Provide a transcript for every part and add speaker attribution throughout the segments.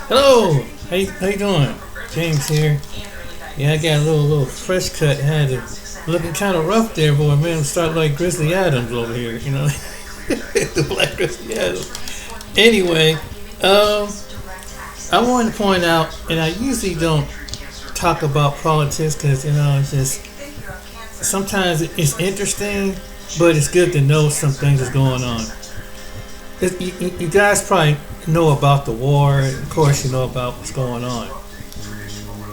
Speaker 1: Hello, how you doing? James here. Yeah, I got a little fresh cut. Had it looking kind of rough there, boy. Man, I'm starting like Grizzly Adams over here. You know, the Black Grizzly Adams. Anyway, um, I wanted to point out, and I usually don't talk about politics because it's just sometimes it's interesting, but it's good to know some things is going on. You guys probably know about the war. Of course, you know about what's going on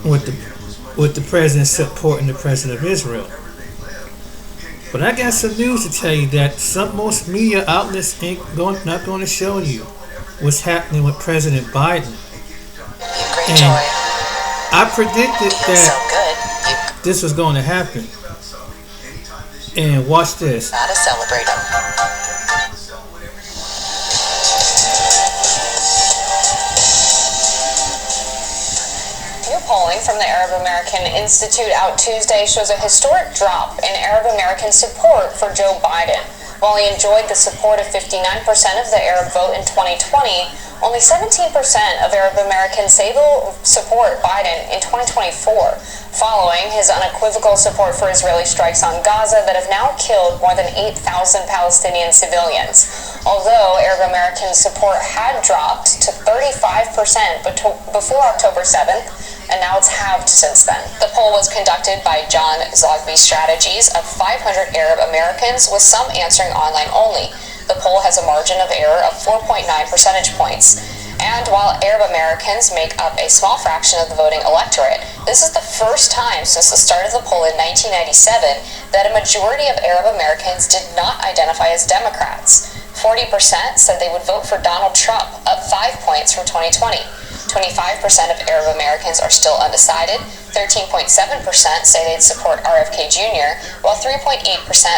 Speaker 1: with the president supporting the president of Israel. But I got some news to tell you that some most media outlets not going to show you what's happening with President Biden. And I predicted that this was going to happen. And watch this.
Speaker 2: Not a celebrator. Polling from the Arab American Institute out Tuesday shows a historic drop in Arab American support for Joe Biden. While he enjoyed the support of 59% of the Arab vote in 2020, only 17% of Arab Americans say they'll support Biden in 2024, following his unequivocal support for Israeli strikes on Gaza that have now killed more than 8,000 Palestinian civilians. Although Arab American support had dropped to 35% before October 7th, and now it's halved since then. The poll was conducted by John Zogby Strategies of 500 Arab Americans, with some answering online only. The poll has a margin of error of 4.9 percentage points. And while Arab Americans make up a small fraction of the voting electorate, this is the first time since the start of the poll in 1997 that a majority of Arab Americans did not identify as Democrats. 40% said they would vote for Donald Trump, up 5 points from 2020. 25% of Arab Americans are still undecided. 13.7% say they'd support RFK Jr., while 3.8%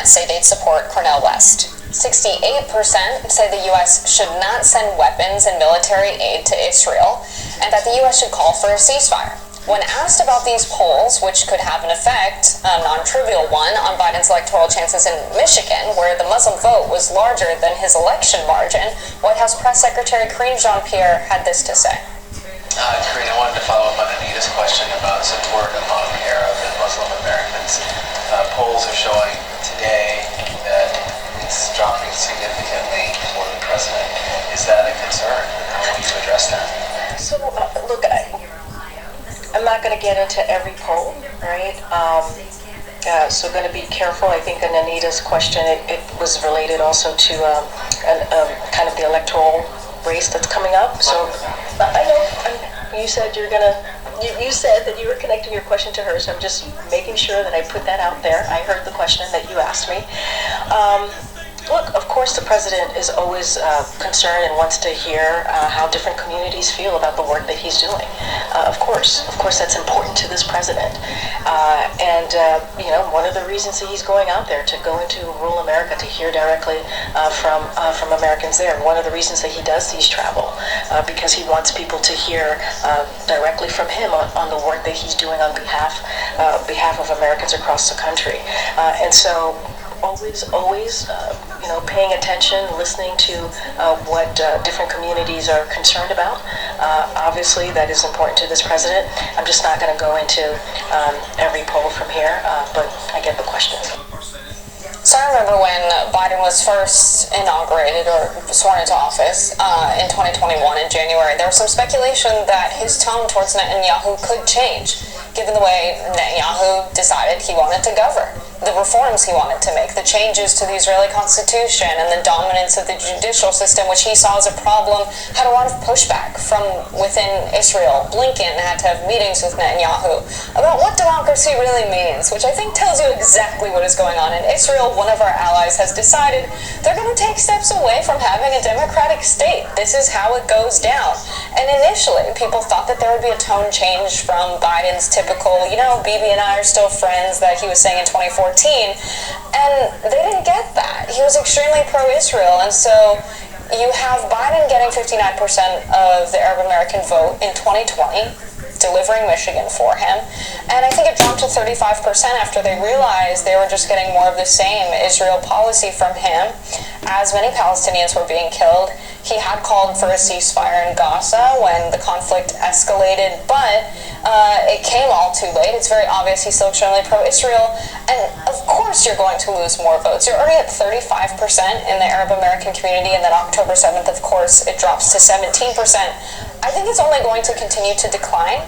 Speaker 2: say they'd support Cornel West. 68% say the U.S. should not send weapons and military aid to Israel, and that the U.S. should call for a ceasefire. When asked about these polls, which could have an effect, a non-trivial one, on Biden's electoral chances in Michigan, where the Muslim vote was larger than his election margin, White House Press Secretary Karine Jean-Pierre had this to say.
Speaker 3: Karine, I wanted to follow up on Anita's question about support among Arab and Muslim Americans. Polls are showing today that it's dropping significantly for the president. Is that a concern? How will you address that?
Speaker 4: So, look, I'm not going to get into every poll, right? So going to be careful. I think in Anita's question, it was related also to kind of the electoral race that's coming up. So I know you said you said that you were connecting your question to her, so I'm just making sure that I put that out there. I heard the question that you asked me. Look, of course the president is always concerned and wants to hear how different communities feel about the work that he's doing. Of course that's important to this president. One of the reasons that he's going out there to go into rural America to hear directly from Americans there. One of the reasons that he does these travel, because he wants people to hear directly from him on the work that he's doing on behalf of Americans across the country. And so always paying attention, listening to what different communities are concerned about. Obviously, that is important to this president. I'm just not going to go into every poll from here, but I get the question.
Speaker 2: So I remember when Biden was first inaugurated or sworn into office in 2021 in January, there was some speculation that his tone towards Netanyahu could change, given the way Netanyahu decided he wanted to govern, the reforms he wanted to make, the changes to the Israeli constitution, and the dominance of the judicial system, which he saw as a problem, had a lot of pushback from within Israel. Blinken had to have meetings with Netanyahu about what democracy really means, which I think tells you exactly what is going on in Israel. One of our allies has decided they're going to take steps away from having a democratic state. This is how it goes down. And initially, people thought that there would be a tone change from Biden's typical, Bibi and I are still friends, that he was saying in 2014. And they didn't get that. He was extremely pro-Israel. And so you have Biden getting 59% of the Arab American vote in 2020, delivering Michigan for him. And I think it dropped to 35% after they realized they were just getting more of the same Israel policy from him. As many Palestinians were being killed, He had called for a ceasefire in Gaza when the conflict escalated, but it came all too late. It's very obvious he's still extremely pro-Israel, and of course you're going to lose more votes. You're already at 35% in the Arab American community, and then October 7th, of course, it drops to 17%. I think it's only going to continue to decline,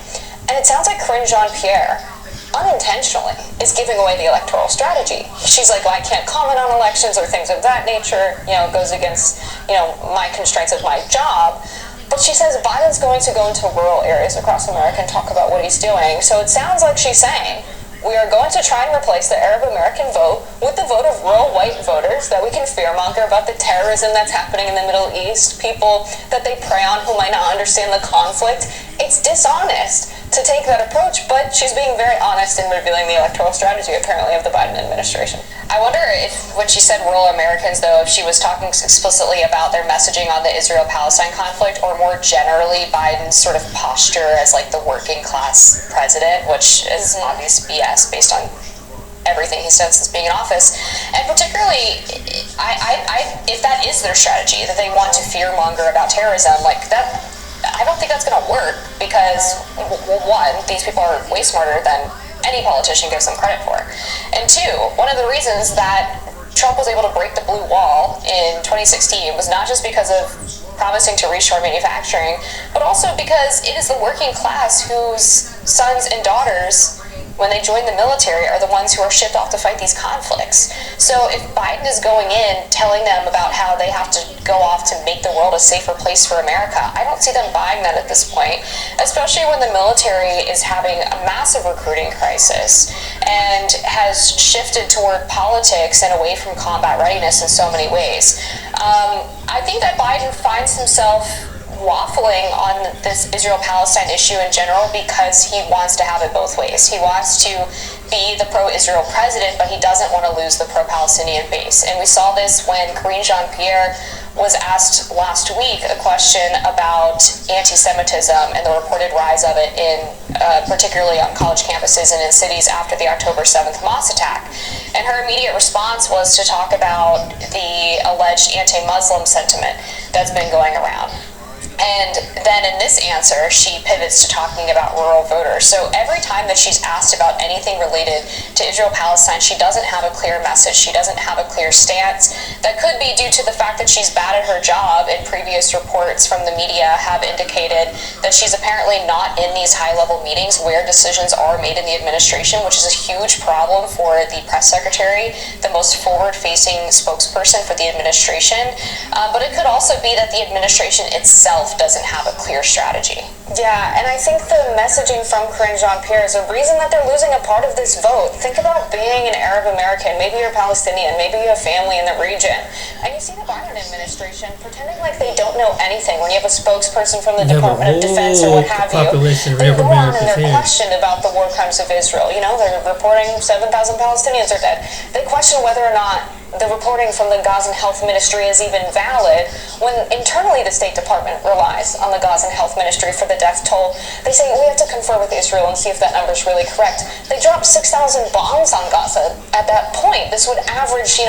Speaker 2: and it sounds like Karine Jean-Pierre unintentionally is giving away the electoral strategy. She's like, well, I can't comment on elections or things of that nature, it goes against, my constraints of my job. But she says Biden's going to go into rural areas across America and talk about what he's doing. So it sounds like she's saying, we are going to try and replace the Arab American vote with the vote of rural white voters, that we can fearmonger about the terrorism that's happening in the Middle East, people that they prey on who might not understand the conflict. It's dishonest to take that approach, but she's being very honest in revealing the electoral strategy, apparently, of the Biden administration. I wonder if, when she said rural Americans, though, if she was talking explicitly about their messaging on the Israel-Palestine conflict, or more generally Biden's sort of posture as, like, the working class president, which is obvious BS based on everything he's done since being in office. And particularly, if that is their strategy, that they want to fearmonger about terrorism, like that, I don't think that's going to work, because, well, one, these people are way smarter than any politician gives them credit for. And two, one of the reasons that Trump was able to break the blue wall in 2016 was not just because of promising to reshore manufacturing, but also because it is the working class whose sons and daughters, when they join the military, are the ones who are shipped off to fight these conflicts. So if Biden is going in telling them about how they have to go off to make the world a safer place for America, I don't see them buying that at this point, especially when the military is having a massive recruiting crisis and has shifted toward politics and away from combat readiness in so many ways. I think that Biden finds himself waffling on this Israel-Palestine issue in general because he wants to have it both ways. He wants to be the pro-Israel president, but he doesn't want to lose the pro-Palestinian base. And we saw this when Karine Jean-Pierre was asked last week a question about anti-Semitism and the reported rise of it in particularly on college campuses and in cities after the October 7th Hamas attack. And her immediate response was to talk about the alleged anti-Muslim sentiment that's been going around. And then in this answer, she pivots to talking about rural voters. So every time that she's asked about anything related to Israel-Palestine, she doesn't have a clear message. She doesn't have a clear stance. That could be due to the fact that she's bad at her job, and previous reports from the media have indicated that she's apparently not in these high-level meetings where decisions are made in the administration, which is a huge problem for the press secretary, the most forward-facing spokesperson for the administration. But it could also be that the administration itself doesn't have a clear strategy. Yeah, and I think the messaging from Karine Jean-Pierre is a reason that they're losing a part of this vote. Think about being an Arab American, maybe you're Palestinian, maybe you have family in the region, and you see the Biden administration pretending like they don't know anything when you have a spokesperson from the Department of Defense or what have you. They go on and they're questioned about the war crimes of Israel. They're reporting 7,000 Palestinians are dead. They question whether or not the reporting from the Gazan Health Ministry is even valid, when internally the State Department relies on the Gazan Health Ministry for the death toll. They say, we have to confer with Israel and see if that number is really correct. They dropped 6,000 bombs on Gaza. At that point, this would average,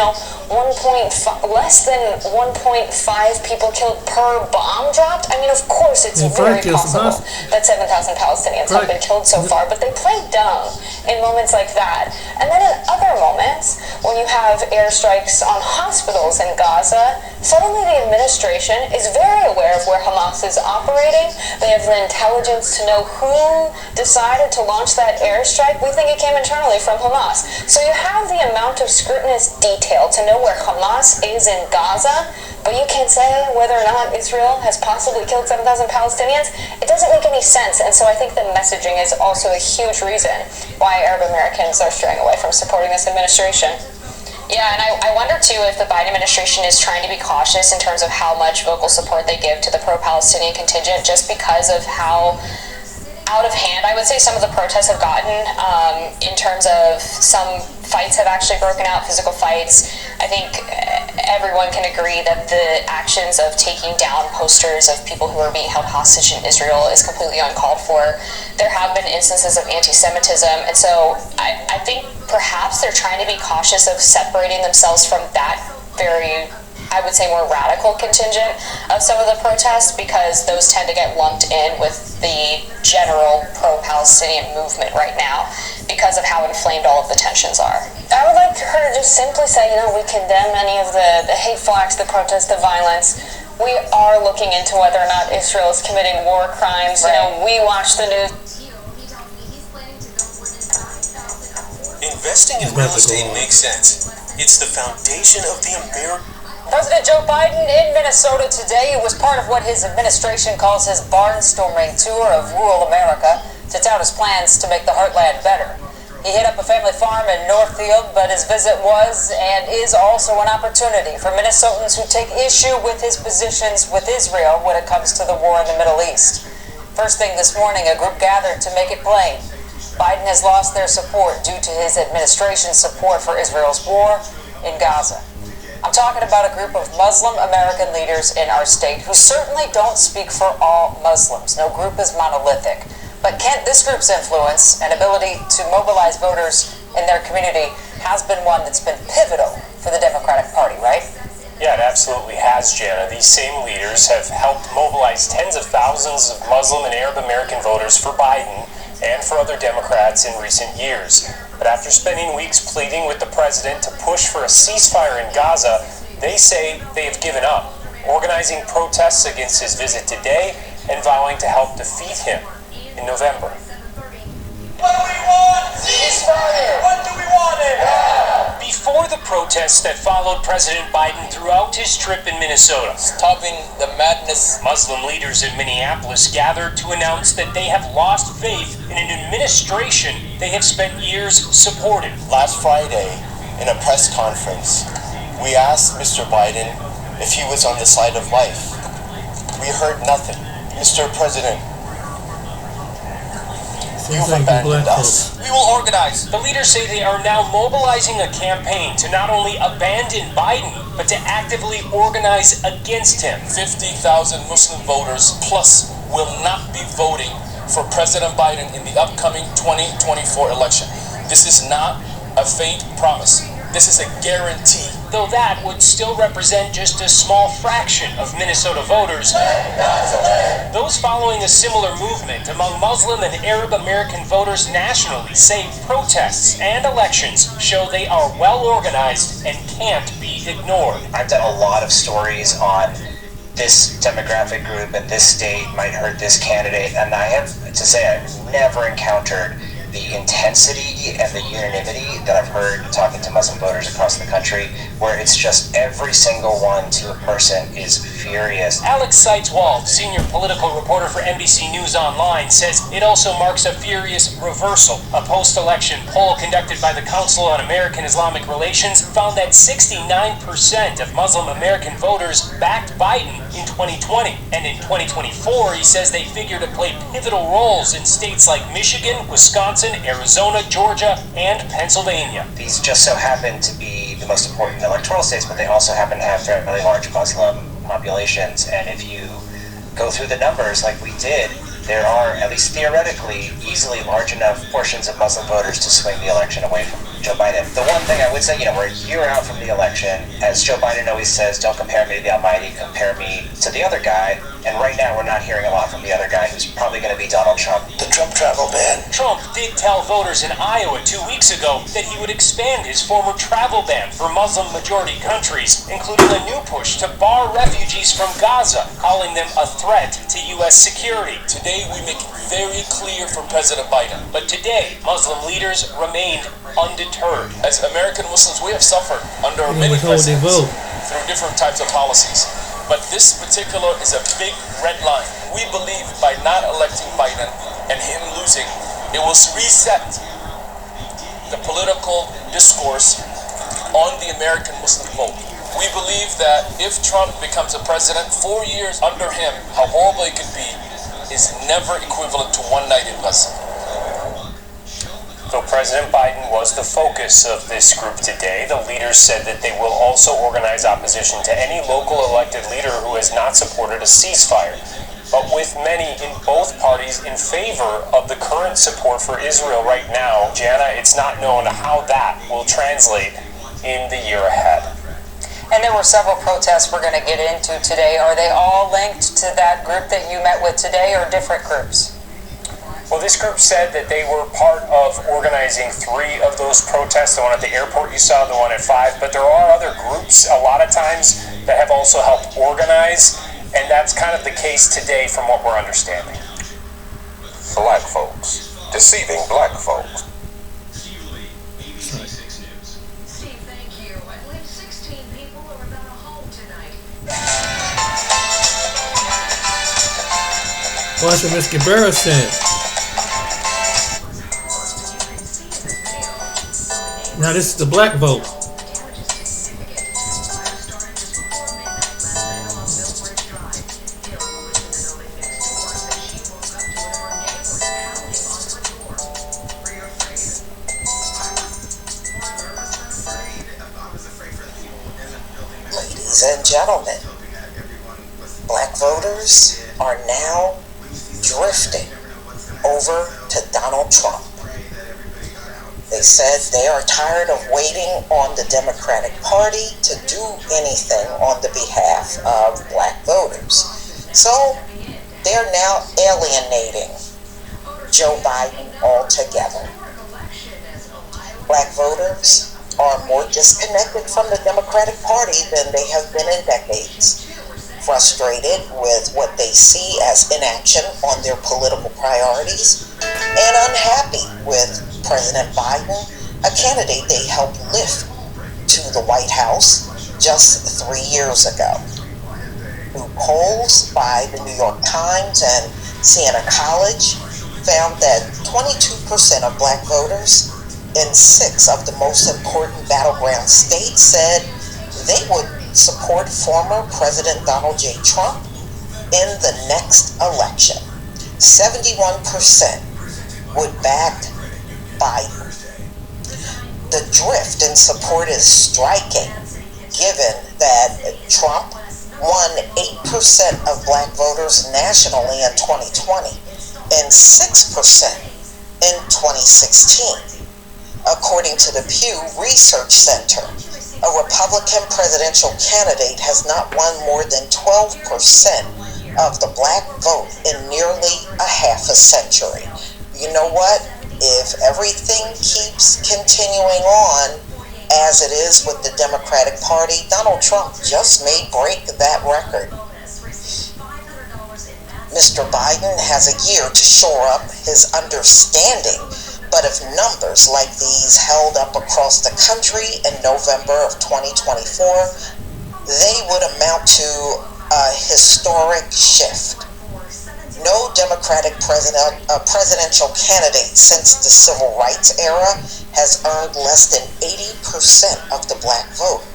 Speaker 2: less than 1.5 people killed per bomb dropped. I mean, of course, it's very possible that 7,000 Palestinians have been killed so far, but they play dumb in moments like that. And then in other moments, when you have airstrikes on hospitals in Gaza, suddenly the administration is very aware of where Hamas is operating. They have the intelligence to know who decided to launch that airstrike. We think it came internally from Hamas. So you have the amount of scrutinous detail to know where Hamas is in Gaza, but you can't say whether or not Israel has possibly killed 7,000 Palestinians. It doesn't make any sense, and so I think the messaging is also a huge reason why Arab Americans are straying away from supporting this administration. Yeah, and I wonder, too, if the Biden administration is trying to be cautious in terms of how much vocal support they give to the pro-Palestinian contingent, just because of how out of hand I would say some of the protests have gotten, in terms of some fights have actually broken out, physical fights. I think everyone can agree that the actions of taking down posters of people who are being held hostage in Israel is completely uncalled for. There have been instances of anti-Semitism, and so I think perhaps they're trying to be cautious of separating themselves from that very I would say, more radical contingent of some of the protests, because those tend to get lumped in with the general pro-Palestinian movement right now because of how inflamed all of the tensions are. I would like her to just simply say, we condemn any of the hateful acts, the protests, the violence. We are looking into whether or not Israel is committing war crimes.
Speaker 4: Right.
Speaker 2: We watch the news.
Speaker 5: Investing in real estate makes sense. It's the foundation of the American.
Speaker 6: President Joe Biden in Minnesota today. It was part of what his administration calls his barnstorming tour of rural America to tout his plans to make the heartland better. He hit up a family farm in Northfield, but his visit was and is also an opportunity for Minnesotans who take issue with his positions with Israel when it comes to the war in the Middle East. First thing this morning, a group gathered to make it plain. Biden has lost their support due to his administration's support for Israel's war in Gaza. I'm talking about a group of Muslim American leaders in our state who certainly don't speak for all Muslims. No group is monolithic. But this group's influence and ability to mobilize voters in their community has been one that's been pivotal for the Democratic Party, right?
Speaker 7: Yeah, it absolutely has, Jana. These same leaders have helped mobilize tens of thousands of Muslim and Arab American voters for Biden and for other Democrats in recent years. But after spending weeks pleading with the president to push for a ceasefire in Gaza, they say they have given up, organizing protests against his visit today and vowing to help defeat him in November.
Speaker 5: What do we want? Ceasefire! When do we want it? Yeah.
Speaker 7: Before the protests that followed President Biden throughout his trip in Minnesota,
Speaker 5: Stopping the madness.
Speaker 7: Muslim leaders in Minneapolis gathered to announce that they have lost faith in an administration they have spent years supporting.
Speaker 8: Last Friday, in a press conference, we asked Mr. Biden if he was on the side of life. We heard nothing. Mr. President, you've abandoned us.
Speaker 5: We will organize.
Speaker 7: The leaders say they are now mobilizing a campaign to not only abandon Biden, but to actively organize against him.
Speaker 5: 50,000 Muslim voters plus will not be voting for President Biden in the upcoming 2024 election. This is not a faint promise. This is a guarantee.
Speaker 7: Though that would still represent just a small fraction of Minnesota voters, those following a similar movement among Muslim and Arab American voters nationally say protests and elections show they are well organized and can't be ignored.
Speaker 9: I've done a lot of stories on this demographic group and this state might hurt this candidate, and I have to say I've never encountered the intensity and the unanimity that I've heard talking to Muslim voters across the country, where it's just every single one to a person is furious.
Speaker 7: Alex Seitz-Wald, senior political reporter for NBC News Online, says it also marks a furious reversal. A post-election poll conducted by the Council on American Islamic Relations found that 69% of Muslim American voters backed Biden in 2020. And in 2024, he says they figure to play pivotal roles in states like Michigan, Wisconsin, Arizona, Georgia, and Pennsylvania.
Speaker 9: These just so happen to be the most important electoral states, but they also happen to have fairly large Muslim populations. And if you go through the numbers like we did, there are, at least theoretically, easily large enough portions of Muslim voters to swing the election away from Joe Biden. The one thing I would say, we're a year out from the election. As Joe Biden always says, don't compare me to the Almighty, compare me to the other guy. And right now, we're not hearing a lot from the other guy, who's probably going to be Donald Trump.
Speaker 8: The Trump travel ban.
Speaker 7: Trump did tell voters in Iowa 2 weeks ago that he would expand his former travel ban for Muslim-majority countries, including a new push to bar refugees from Gaza, calling them a threat to U.S. security.
Speaker 5: Today, we make it very clear from President Biden.
Speaker 7: But today, Muslim leaders remained undeterred.
Speaker 5: As American Muslims, we have suffered under many presidents through different types of policies. But this particular is a big red line. We believe by not electing Biden and him losing, it will reset the political discourse on the American Muslim vote. We believe that if Trump becomes a president, 4 years under him, how horrible it could be, is never equivalent to one night in prison.
Speaker 7: Though President Biden was the focus of this group today, the leaders said that they will also organize opposition to any local elected leader who has not supported a ceasefire. But with many in both parties in favor of the current support for Israel right now, Jana, it's not known how that will translate in the year ahead.
Speaker 6: And there were several protests we're going to get into today. Are they all linked to that group that you met with today, or different groups?
Speaker 7: Well, this group said that they were part of organizing 3 of those protests, the one at the airport you saw, the one at 5, but there are other groups a lot of times that have also helped organize, and that's kind of the case today from what we're understanding.
Speaker 10: Black folks deceiving black folks.
Speaker 11: Steve, thank you. I believe 16 people are without a home tonight.
Speaker 1: Well, that's what Ms. Guevara said. Now this is the black vote.
Speaker 12: Ladies and gentlemen, black voters are now drifting over to Donald Trump. They said they are tired of waiting on the Democratic Party to do anything on the behalf of black voters. So they're now alienating Joe Biden altogether. Black voters are more disconnected from the Democratic Party than they have been in decades, frustrated with what they see as inaction on their political priorities, and unhappy with President Biden, a candidate they helped lift to the White House just 3 years ago. New polls by the New York Times and Siena College found that 22% of black voters in 6 of the most important battleground states said they would support former President Donald J. Trump in the next election. 71% would back Biden. The drift in support is striking, given that Trump won 8% of black voters nationally in 2020 and 6% in 2016. According to the Pew Research Center, a Republican presidential candidate has not won more than 12% of the black vote in nearly a half a century. You know what? If everything keeps continuing on as it is with the Democratic Party, Donald Trump just may break that record. Mr. Biden has a year to shore up his understanding, but if numbers like these held up across the country in November of 2024, they would amount to a historic shift. No Democratic presidential candidate since the civil rights era has earned less than 80% of the black vote.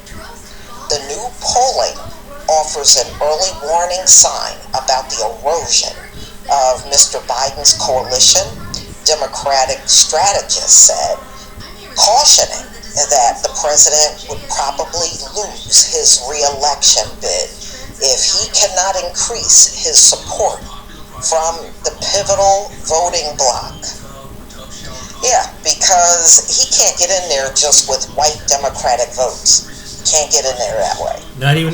Speaker 12: The new polling offers an early warning sign about the erosion of Mr. Biden's coalition, Democratic strategists said, cautioning that the president would probably lose his re-election bid if he cannot increase his support from the pivotal voting bloc. Yeah, because he can't get in there just with white Democratic votes. Can't get in there that way.
Speaker 1: Not even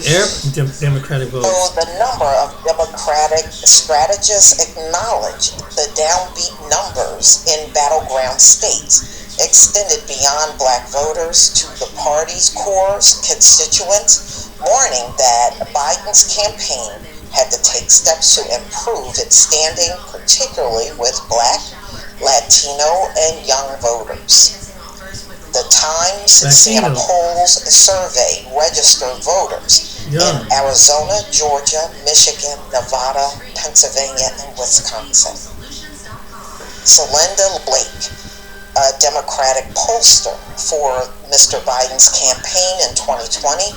Speaker 1: Democratic votes.
Speaker 12: So the number of Democratic strategists acknowledge the downbeat numbers in battleground states extended beyond black voters to the party's core constituents, warning that Biden's campaign had to take steps to improve its standing, particularly with black, Latino, and young voters. The Times Siena polls surveyed registered voters in Arizona, Georgia, Michigan, Nevada, Pennsylvania, and Wisconsin. Celinda Blake, a Democratic pollster for Mr. Biden's campaign in 2020,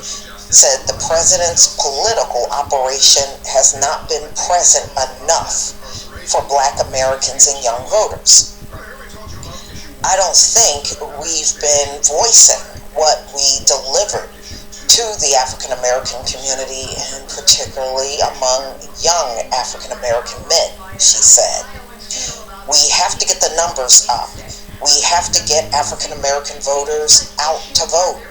Speaker 12: said the president's political operation has not been present enough for black Americans and young voters. I don't think we've been voicing what we delivered to the African American community, and particularly among young African American men, she said. We have to get the numbers up. We have to get African American voters out to vote.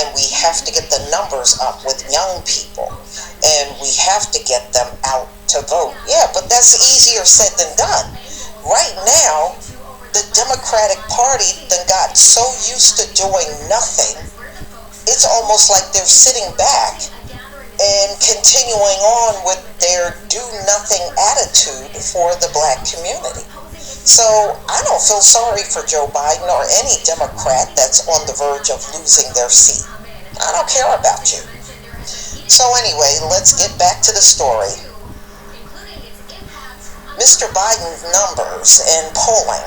Speaker 12: and we have to get the numbers up with young people, and we have to get them out to vote. Yeah, but that's easier said than done. Right now, the Democratic Party then got so used to doing nothing, it's almost like they're sitting back and continuing on with their do-nothing attitude for the black community. So I don't feel sorry for Joe Biden or any Democrat that's on the verge of losing their seat. I don't care about you. So anyway, let's get back to the story. Mr. Biden's numbers in polling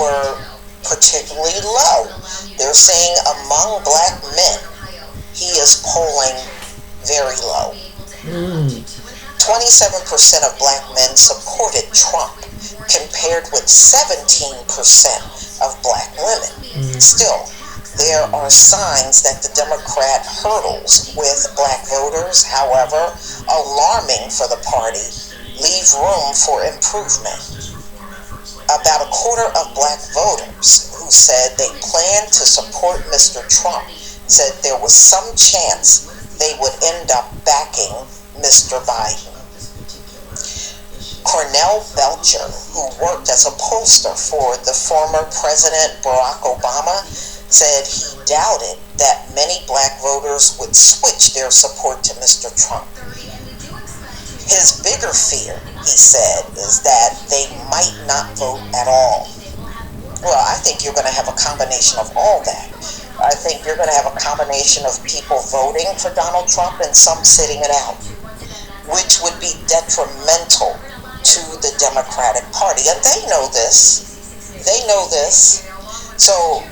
Speaker 12: were particularly low. They're saying among black men, he is polling very low. 27% of black men supported Trump, compared with 17% of black women. Still, there are signs that the Democrat hurdles with black voters, however alarming for the party, leave room for improvement. About a quarter of black voters who said they planned to support Mr. Trump said there was some chance they would end up backing Mr. Biden. Cornell Belcher, who worked as a pollster for the former President Barack Obama, said he doubted that many black voters would switch their support to Mr. Trump. His bigger fear, he said, is that they might not vote at all. Well, I think you're going to have a combination of all that. I think you're going to have a combination of people voting for Donald Trump and some sitting it out, which would be detrimental to the Democratic Party. And they know this. They know this. So,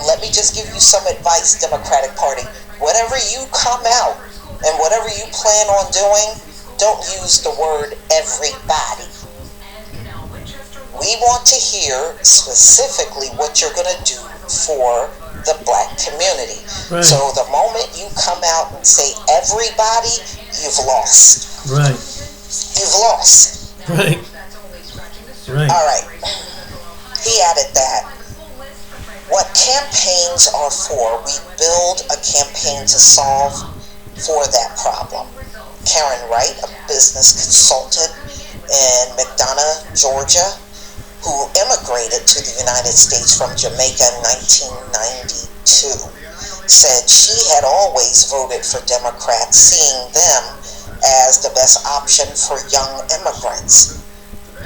Speaker 12: let me just give you some advice, Democratic Party. Whatever you come out and whatever you plan on doing, don't use the word everybody. We want to hear specifically what you're going to do for the black community. Right. So the moment you come out and say everybody, you've lost.
Speaker 1: Right.
Speaker 12: You've lost.
Speaker 1: Right. Right.
Speaker 12: All right. He added that what campaigns are for, we build a campaign to solve for that problem. Karen Wright, a business consultant in McDonough, Georgia, who immigrated to the United States from Jamaica in 1992, said she had always voted for Democrats, seeing them as the best option for young immigrants,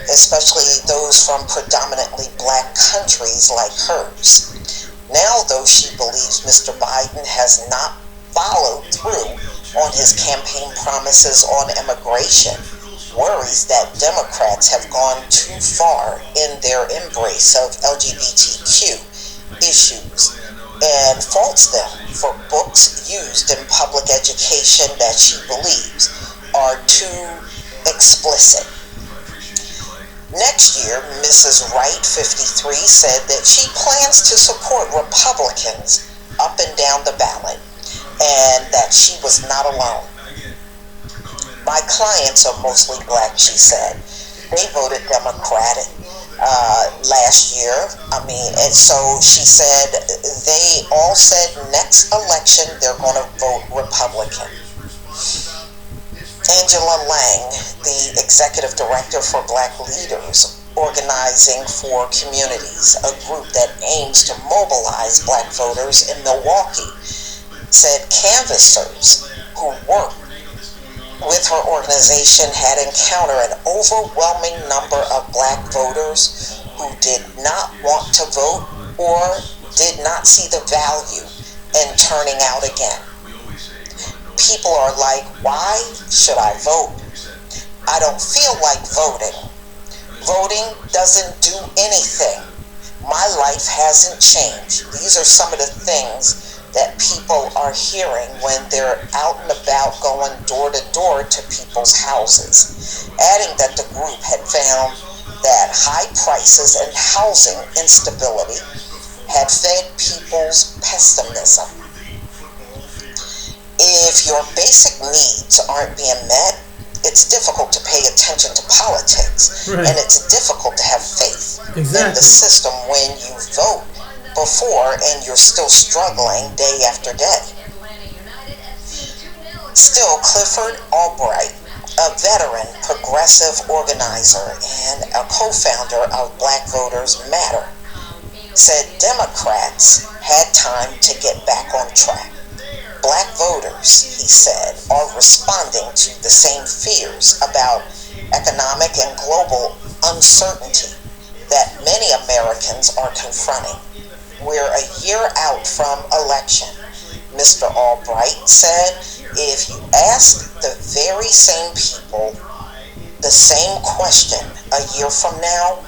Speaker 12: especially those from predominantly black countries like hers. Now, though, she believes Mr. Biden has not followed through on his campaign promises on immigration, worries that Democrats have gone too far in their embrace of LGBTQ issues, and faults them for books used in public education that she believes are too explicit. Next year, Mrs. Wright, 53, said that she plans to support Republicans up and down the ballot, and that she was not alone. My clients are mostly black, she said. They voted Democratic last year. And so she said they all said next election they're going to vote Republican. Angela Lang, the executive director for Black Leaders Organizing for Communities, a group that aims to mobilize black voters in Milwaukee, said canvassers who work with her organization had encountered an overwhelming number of black voters who did not want to vote or did not see the value in turning out again. People are like, why should I vote? I don't feel like voting. Voting doesn't do anything. My life hasn't changed. These are some of the things that people are hearing when they're out and about going door to door to people's houses, adding that the group had found that high prices and housing instability had fed people's pessimism. If your basic needs aren't being met, it's difficult to pay attention to politics, right. And it's difficult to have faith in the system when you vote before and you're still struggling day after day. Still, Clifford Albright, a veteran progressive organizer and a co-founder of Black Voters Matter, said Democrats had time to get back on track. Black voters, he said, are responding to the same fears about economic and global uncertainty that many Americans are confronting. We're a year out from election. Mr. Albright said, if you ask the very same people the same question a year from now,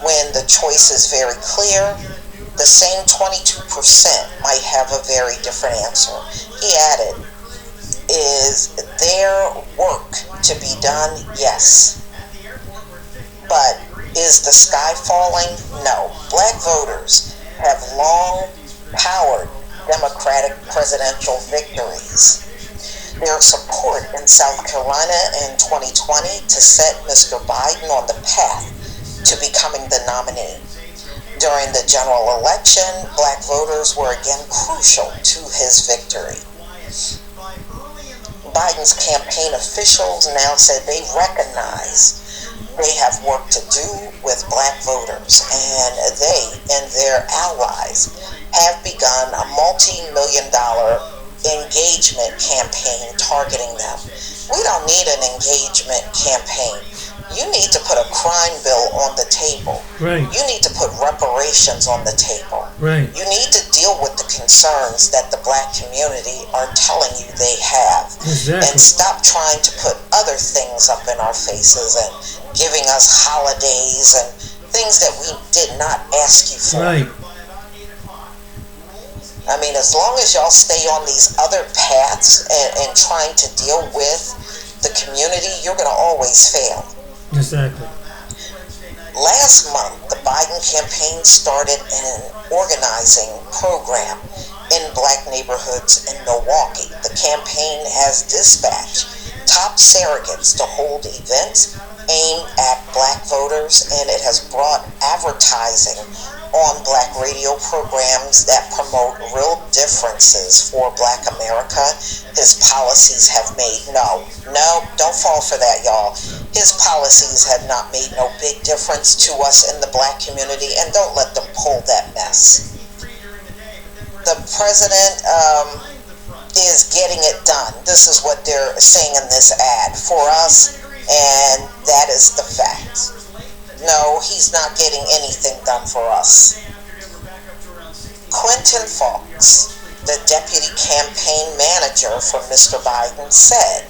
Speaker 12: when the choice is very clear, the same 22% might have a very different answer. He added, is there work to be done? Yes. But is the sky falling? No. Black voters have long powered Democratic presidential victories. Their support in South Carolina in 2020 to set Mr. Biden on the path to becoming the nominee. During the general election, Black voters were again crucial to his victory. Biden's campaign officials now said they recognize they have work to do with Black voters, and they and their allies have begun a multi-million-dollar engagement campaign targeting them. We don't need an engagement campaign. You need to put a crime bill on the table.
Speaker 1: Right.
Speaker 12: You need to put reparations on the table.
Speaker 1: Right.
Speaker 12: You need to deal with the concerns that the Black community are telling you they have.
Speaker 1: Exactly.
Speaker 12: And stop trying to put other things up in our faces and giving us holidays and things that we did not ask you for.
Speaker 1: Right.
Speaker 12: I mean, as long as y'all stay on these other paths and trying to deal with the community, you're going to always fail.
Speaker 1: Exactly.
Speaker 12: Last month, the Biden campaign started an organizing program in Black neighborhoods in Milwaukee. The campaign has dispatched top surrogates to hold events aimed at Black voters, and it has brought advertising on Black radio programs that promote real differences for Black America his policies have made. No, don't fall for that, y'all. His policies have not made no big difference to us in the Black community, and don't let them pull that mess. The president is getting it done. This is what they're saying in this ad for us, and that is the fact. No, he's not getting anything done for us. Quentin Fawkes, the deputy campaign manager for Mr. Biden, said,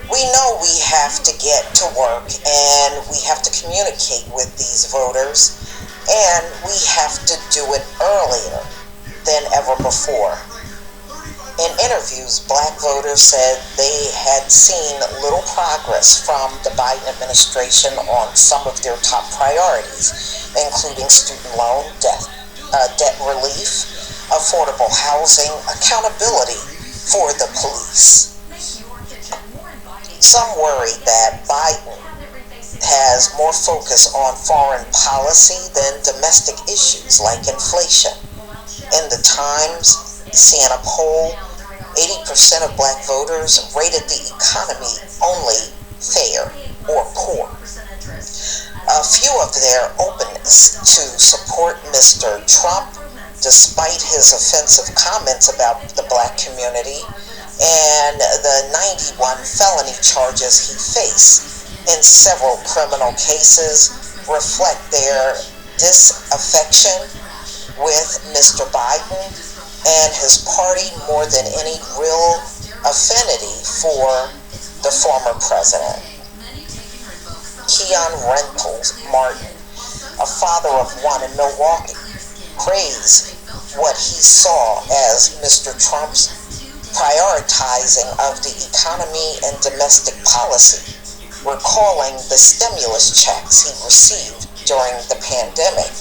Speaker 12: we know we have to get to work and we have to communicate with these voters, and we have to do it earlier than ever before. In interviews, Black voters said they had seen little progress from the Biden administration on some of their top priorities, including student loan debt relief, affordable housing, accountability for the police. Some worry that Biden has more focus on foreign policy than domestic issues like inflation. In the Times, seeing a poll, 80% of Black voters rated the economy only fair or poor. A few of their openness to support Mr. Trump, despite his offensive comments about the Black community and the 91 felony charges he faced in several criminal cases, reflect their disaffection with Mr. Biden and his party more than any real affinity for the former president. Keon Reynolds Martin, a father of one in Milwaukee, praised what he saw as Mr. Trump's prioritizing of the economy and domestic policy, recalling the stimulus checks he received during the pandemic.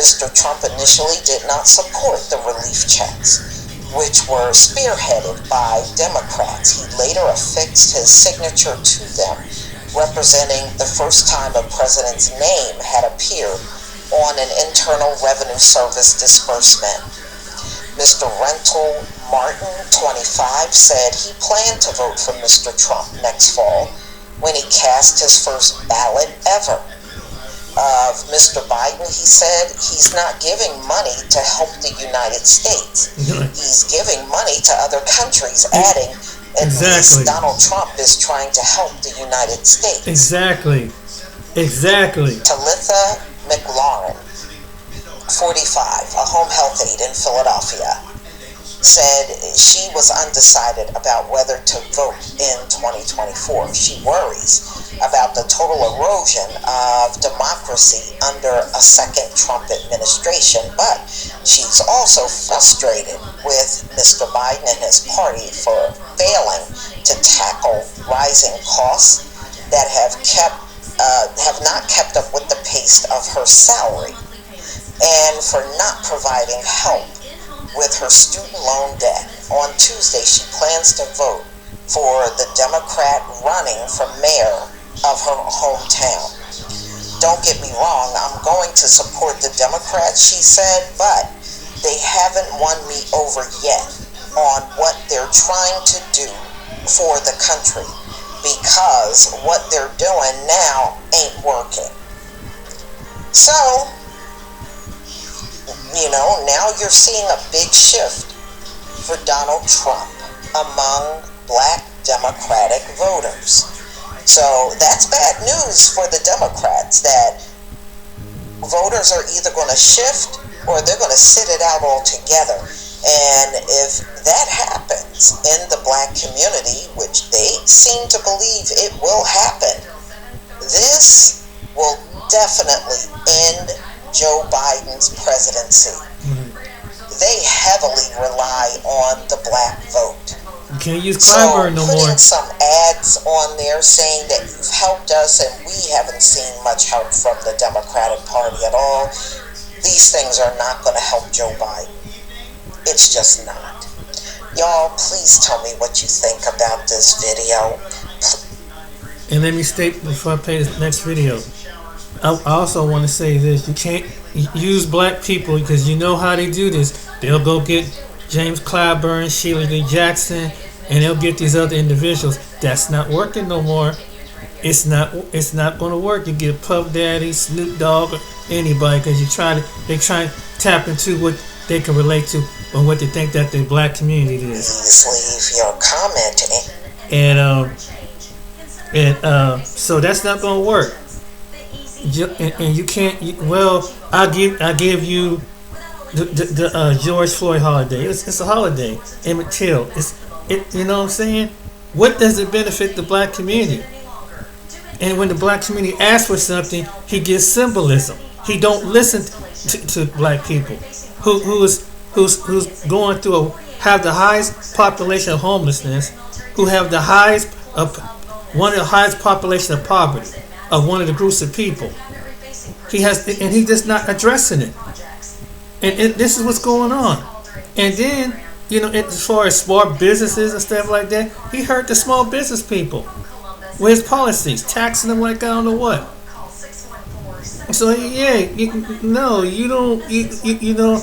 Speaker 12: Mr. Trump initially did not support the relief checks, which were spearheaded by Democrats. He later affixed his signature to them, representing the first time a president's name had appeared on an Internal Revenue Service disbursement. Mr. Rental Martin, 25, said he planned to vote for Mr. Trump next fall when he cast his first ballot ever. Of Mr. Biden, he said he's not giving money to help the United States. He's giving money to other countries, adding, at least Donald Trump is trying to help the United States.
Speaker 1: Exactly.
Speaker 12: Talitha McLaurin, 45, a home health aide in Philadelphia, said she was undecided about whether to vote in 2024. She worries about the total erosion of democracy under a second Trump administration, but she's also frustrated with Mr. Biden and his party for failing to tackle rising costs that have not kept up with the pace of her salary, and for not providing help with her student loan debt. On Tuesday, she plans to vote for the Democrat running for mayor of her hometown. Don't get me wrong, I'm going to support the Democrats, she said, but they haven't won me over yet on what they're trying to do for the country, because what they're doing now ain't working. So, now you're seeing a big shift for Donald Trump among black Democratic voters. So that's bad news for the Democrats, that voters are either going to shift or they're going to sit it out altogether. And if that happens in the black community, which they seem to believe it will happen, this will definitely end Joe Biden's presidency. They heavily rely on the black vote.
Speaker 1: You can't use Clyburn no more.
Speaker 12: Putting some ads on there saying that you've helped us, and we haven't seen much help from the Democratic Party at all. These things are not going to help Joe Biden. It's just not. Y'all, please tell me what you think about this video.
Speaker 1: And let me state before I play this next video, I also want to say this: you can't use black people, because you know how they do this. They'll go get James Clyburn, Sheila Lee Jackson, and they'll get these other individuals. That's not working no more. It's not going to work. You get Puff Daddy, Snoop Dogg, or anybody, because they try to tap into what they can relate to or what they think that the black community is.
Speaker 12: Please leave your comment.
Speaker 1: So that's not going to work. And you can't. I'll give you the George Floyd holiday. It's a holiday. Emmett Till. You know what I'm saying? What does it benefit the black community? And when the black community asks for something, he gives symbolism. He don't listen to black people who's going through have the highest population of homelessness, who have the highest one of the highest population of poverty of one of the groups of people. He's just not addressing it. And this is what's going on. And then, as far as small businesses and stuff like that, he hurt the small business people with his policies, taxing them like I don't know what. So you don't.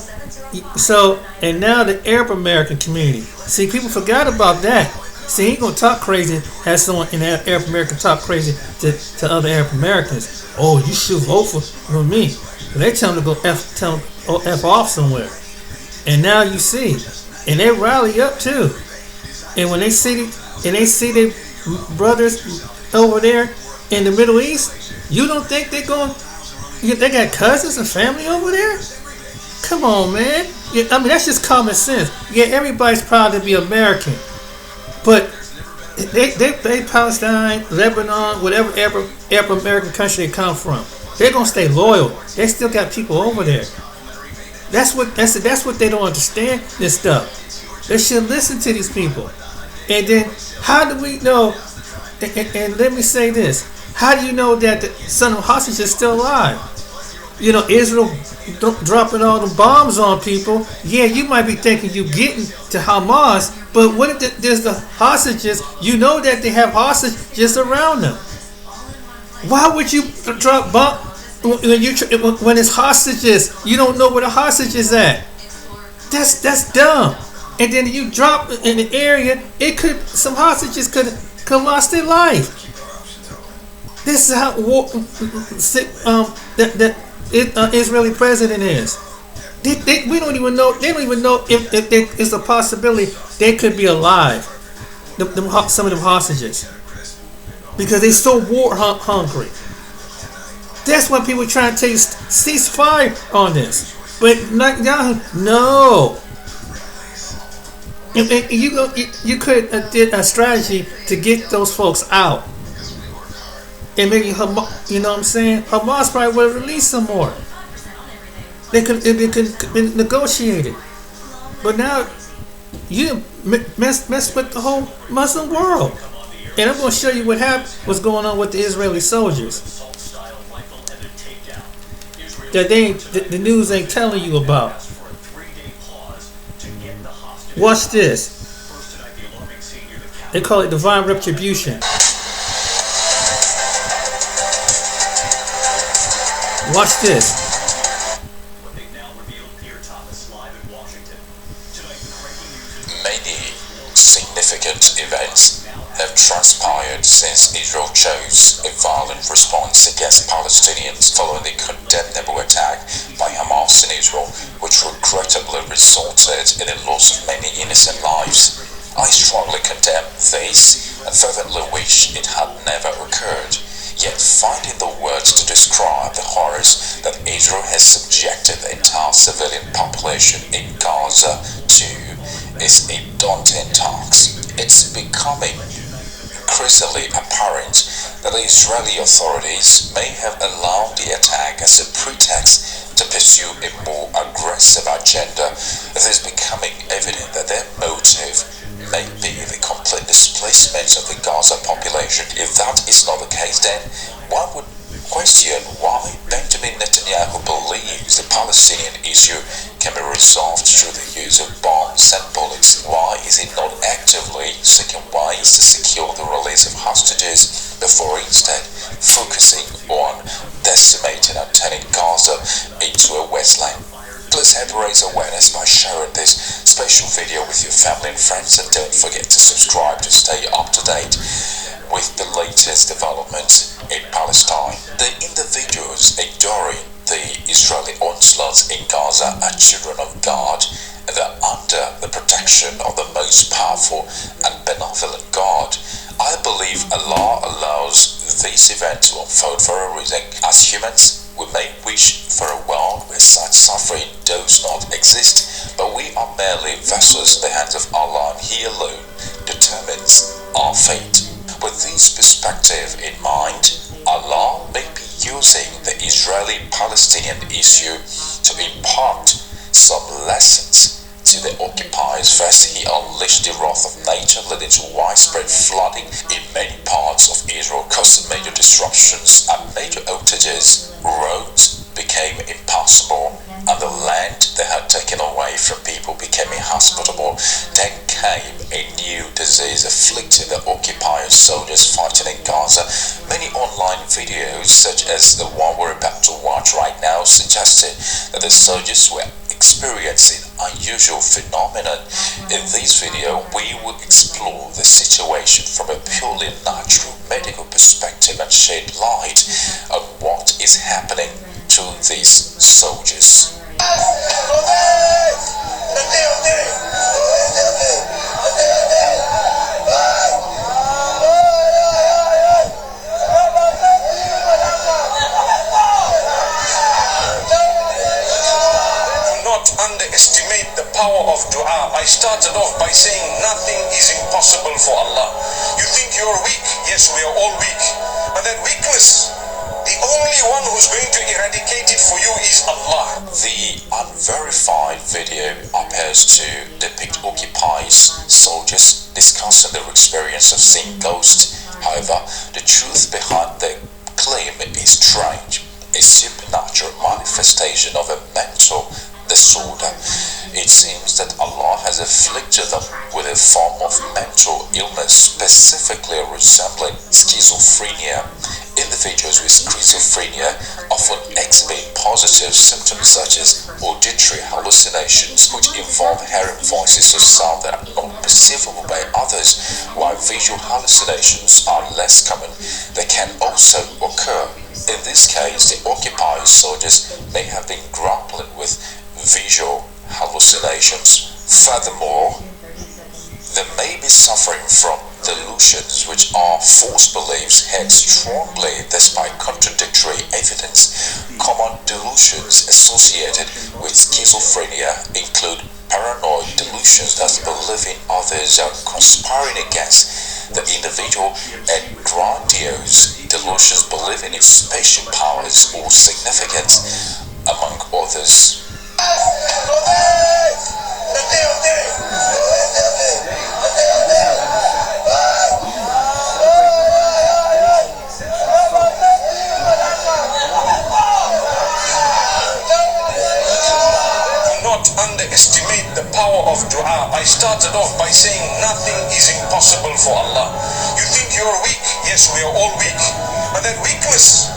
Speaker 1: So, and now the Arab American community. See, people forgot about that. See, he ain't gonna talk crazy. Have someone in the Arab American talk crazy to other Arab Americans. Oh, you should vote for me. They tell them to go F off somewhere. And now you see, and they rally up too. And when they see their brothers over there in the Middle East, you don't think they got cousins and family over there? Come on, man. That's just common sense. Yeah, everybody's proud to be American. But they Palestine, Lebanon, whatever Arab American country they come from, they're gonna stay loyal. They still got people over there. That's what they don't understand. This stuff. They should listen to these people. And then how do we know? And let me say this: how do you know that the son of hostage is still alive? Israel dropping all the bombs on people. Yeah, you might be thinking you're getting to Hamas, but what if there's the hostages? You know that they have hostages around them. Why would you drop bombs when it's hostages? You don't know where the hostage is at. That's dumb. And then you drop in the area, some hostages could lost their life. This is how Israeli president is. We don't even know. They don't even know if it's a possibility they could be alive. Some of them hostages, because they're so war hungry. That's why people trying to take ceasefire on this. But no. You could did a strategy to get those folks out, and maybe Hamas, you know what I'm saying? Hamas probably would have released some more. It could be negotiated, but now you mess with the whole Muslim world. And I'm going to show you what's going on with the Israeli soldiers that the news ain't telling you about. Watch this. They call it divine retribution. Watch this.
Speaker 10: Many significant events have transpired since Israel chose a violent response against Palestinians following the condemnable attack by Hamas in Israel, which regrettably resulted in the loss of many innocent lives. I strongly condemn this and fervently wish it had never occurred. Yet finding the words to describe the horrors that Israel has subjected the entire civilian population in Gaza to is a daunting task. It's becoming increasingly apparent that the Israeli authorities may have allowed the attack as a pretext to pursue a more aggressive agenda. It is becoming evident that their motive may be the complete displacement of the Gaza population. If that is not the case, then one would question why Benjamin Netanyahu believes the Palestinian issue can be resolved through the use of bombs and bullets. Why is he not actively seeking ways to secure the release of hostages before instead focusing on decimating and turning Gaza into a wasteland? Please help raise awareness by sharing this special video with your family and friends, and don't forget to subscribe to stay up to date with the latest developments in Palestine. The individuals enduring the Israeli onslaughts in Gaza are children of God, and they're under the protection of the most powerful and benevolent God. I believe Allah allows this event to unfold for a reason. As humans, we may wish for a world where such suffering does not exist, but we are merely vessels in the hands of Allah, and He alone determines our fate. With this perspective in mind, Allah may be using the Israeli-Palestinian issue to impart some lessons to the occupiers. First, He unleashed the wrath of nature, leading to widespread flooding in many parts of Israel, causing major disruptions and major outages. Roads became impassable, and the land they had taken away from people became inhospitable. Then came a new disease afflicting the occupier soldiers fighting in Gaza. Many online videos, such as the one we're about to watch right now, suggested that the soldiers were experiencing unusual phenomenon. In this video, we will explore the situation from a purely natural medical perspective and shed light on what is happening to these soldiers.
Speaker 13: Underestimate the power of dua. I started off by saying nothing is impossible for Allah. You think you're weak? Yes, we are all weak. But that weakness, the only one who's going to eradicate it for you is Allah.
Speaker 10: The unverified video appears to depict occupiers, soldiers discussing their experience of seeing ghosts. However, the truth behind the claim is strange. A supernatural manifestation of a mental disorder. It seems that Allah has afflicted them with a form of mental illness, specifically resembling schizophrenia. Individuals with schizophrenia often exhibit positive symptoms such as auditory hallucinations, which involve hearing voices or sound that are not perceivable by others, while visual hallucinations are less common. They can also occur. In this case, the occupied soldiers may have been grappling with visual hallucinations. Furthermore, they may be suffering from delusions, which are false beliefs held strongly despite contradictory evidence. Common delusions associated with schizophrenia include paranoid delusions that believing others are conspiring against the individual, and grandiose delusions believing in special powers or significance, among others.
Speaker 13: Underestimate the power of dua. I started off by saying nothing is impossible for Allah. You think you're weak? Yes, we are all weak. But that weakness,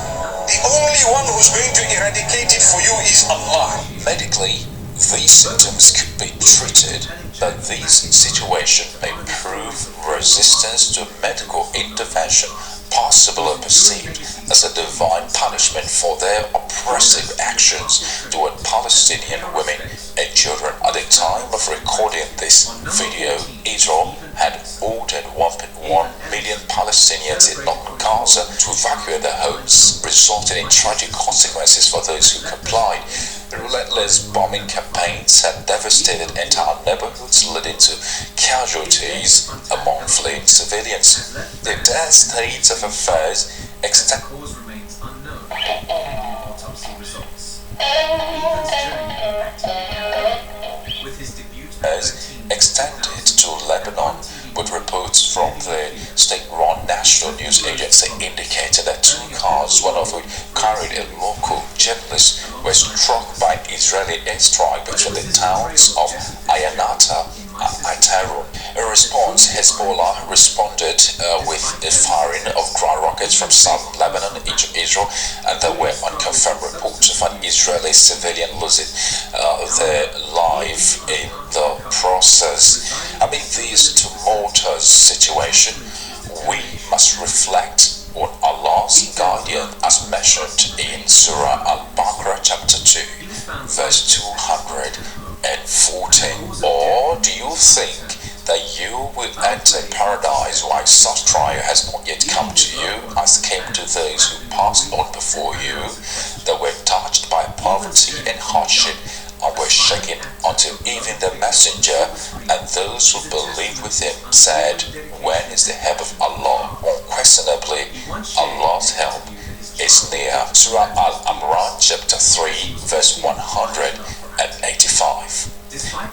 Speaker 13: the only one who's going to eradicate it for you is Allah.
Speaker 10: Medically, these symptoms could be treated, but these situations may prove resistance to medical intervention, possible or perceived as a divine punishment for their oppressive actions toward Palestinian women and children. At the time of recording this video, Israel had ordered 1.1 million Palestinians in northern Gaza to evacuate their homes, resulting in tragic consequences for those who complied. Relentless bombing campaigns have devastated entire neighborhoods, leading to casualties among fleeing civilians. The dire state of affairs extended to Lebanon, with reports from the state-run national news agency indicated that two cars, one of which carried a local journalist, were struck by an Israeli airstrike between the towns of Ayanata and Atarun. In response, Hezbollah responded with the firing of ground rockets from southern Lebanon into Israel, and there were unconfirmed reports of an Israeli civilian losing their life in the process. Amid this tumultuous situation, we must reflect on Allah's guardian as mentioned in Surah Al-Baqarah chapter 2, verse 214. Or do you think that you will enter paradise while such trial has not yet come to you, as came to those who passed on before you, that were touched by poverty and hardship, and were shaken until even the messenger and those who believed with him said, when is the help of Allah? Unquestionably, Allah's help is near. Surah Al-Imran chapter 3 verse 185.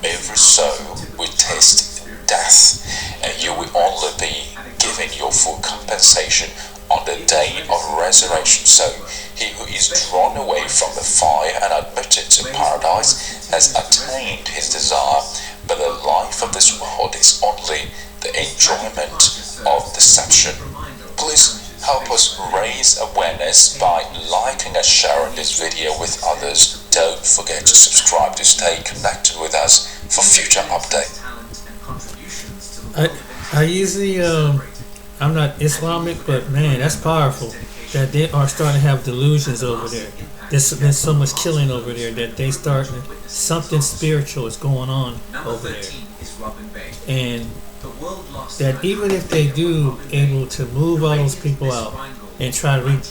Speaker 10: Every soul will taste death, and you will only be given your full compensation on the day of resurrection. So he who is drawn away from the fire and admitted to paradise has attained his desire, but the life of this world is only the enjoyment of deception. Please help us raise awareness by liking and sharing this video with others. Don't forget to subscribe to stay connected with us for future updates.
Speaker 1: I usually I'm not Islamic, but man, that's powerful that they are starting to have delusions over there. There's been so much killing over there that they starting something spiritual is going on over there, and that even if they do able to move all those people out and try to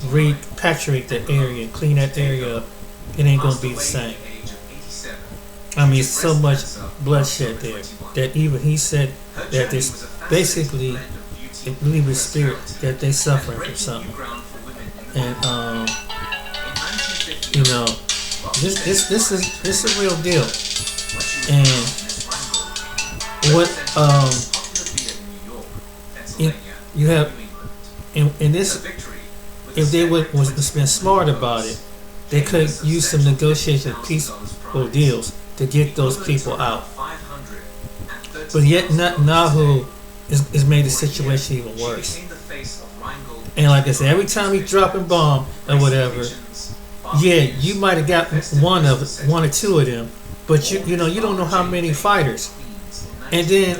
Speaker 1: repatriate the area and clean that area up, it ain't gonna be the same. I mean, so much bloodshed there that even he said that this basically, I believe in spirit that they suffering from something, and you know, this is a real deal. And what you have in this, if they was been smart about it, they could use some negotiation, peaceful deals to get those people out. But yet Netanyahu is made the situation even worse. And like I said, every time he drop a bomb or whatever, yeah, you might have got one or two of them, but you don't know how many fighters. And then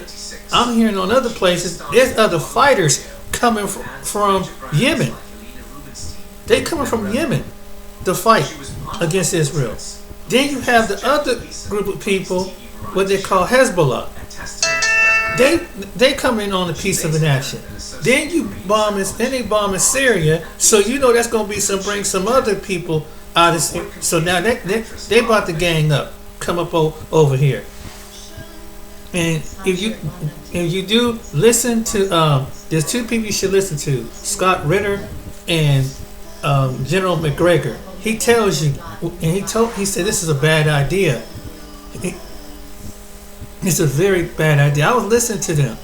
Speaker 1: I'm hearing on other places there's other fighters coming from Yemen. They coming from Yemen to fight against Israel. Then you have the other group of people, what they call Hezbollah. They come in on a piece of an action. Then they bomb in Syria, so you know that's gonna be bring some other people out of Syria. So now they about to gang up, come up over here. And if you do listen to there's two people you should listen to, Scott Ritter and General McGregor. He tells you, and he said this is a bad idea. It's a very bad idea. I was listening to them,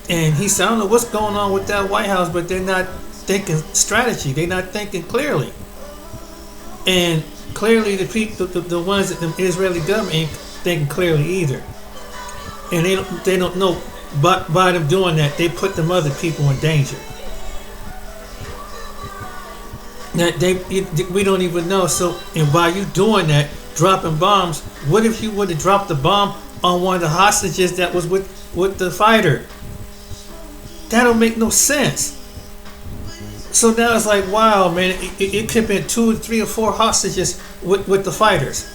Speaker 1: and he said, I don't know what's going on with that White House, but they're not thinking strategy. They're not thinking clearly. And clearly the people, the ones that the Israeli government ain't thinking clearly either. And they don't know, but by them doing that, they put them other people in danger. That we don't even know. So, and by you doing that, dropping bombs, what if you would have dropped the bomb on one of the hostages that was with the fighter? That don't make no sense. So now it's like, wow, man, it could have been 2, 3, or 4 hostages with the fighters,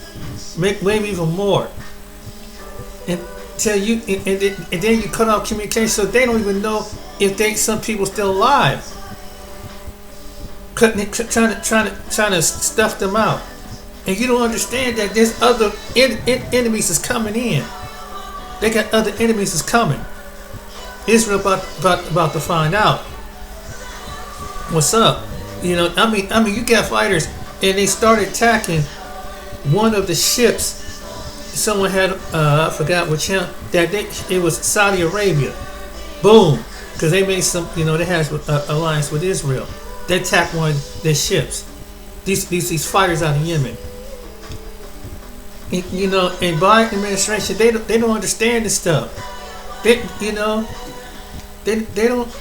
Speaker 1: maybe even more. And then you cut off communication, so they don't even know if some people still alive. Trying to stuff them out, and you don't understand that there's other enemies is coming in. They got other enemies is coming. Israel about to find out what's up. I mean, you got fighters, and they started attacking one of the ships. Someone had I forgot which one, it was Saudi Arabia. Boom, because they made some. They had an alliance with Israel. They attacked one of their ships. These fighters out of Yemen. And Biden administration, they don't understand this stuff. They don't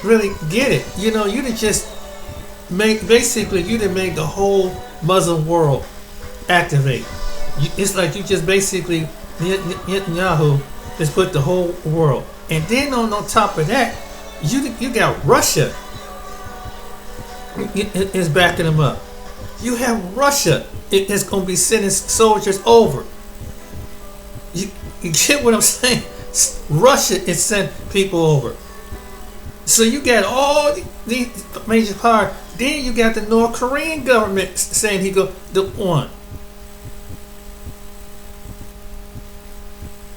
Speaker 1: really get it. You done just make the whole Muslim world activate. It's like you just basically Netanyahu just put the whole world. And then on top of that, you got Russia. Is backing them up. You have Russia. It's going to be sending soldiers over. You get what I'm saying? Russia is sending people over. So you got all these major powers. Then you got the North Korean government saying he go the one.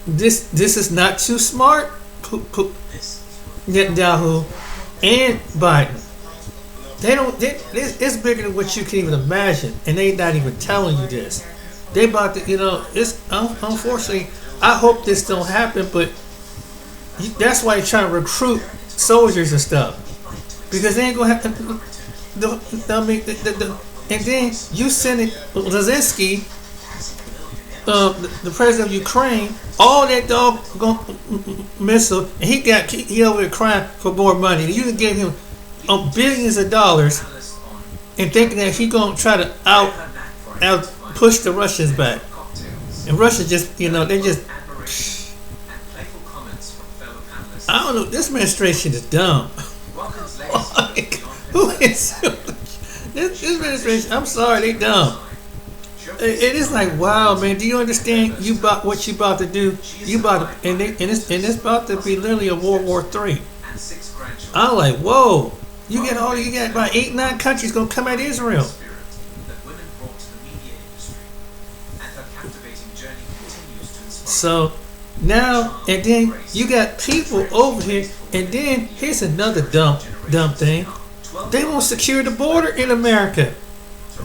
Speaker 1: This is not too smart. Netanyahu and Biden. It's bigger than what you can even imagine, and they not even telling you this. They about to, it's unfortunately. I hope this don't happen, but that's why you're trying to recruit soldiers and stuff, because they ain't gonna have. And then you send Zelensky, the president of Ukraine, all that doggone missile, and he over there crying for more money. You gave him billions of dollars and thinking that he gonna try to out push the Russians back, and Russia just they just I don't know. This administration is dumb. Like, who is this administration? I'm sorry, they dumb. It is like, wow, man. Do you understand what you about to do? And it's about to be literally a World War III. I'm like, whoa. You got about 8, 9 countries gonna come at Israel. So now, and then you got people over here, and then here's another dumb thing. They won't secure the border in America.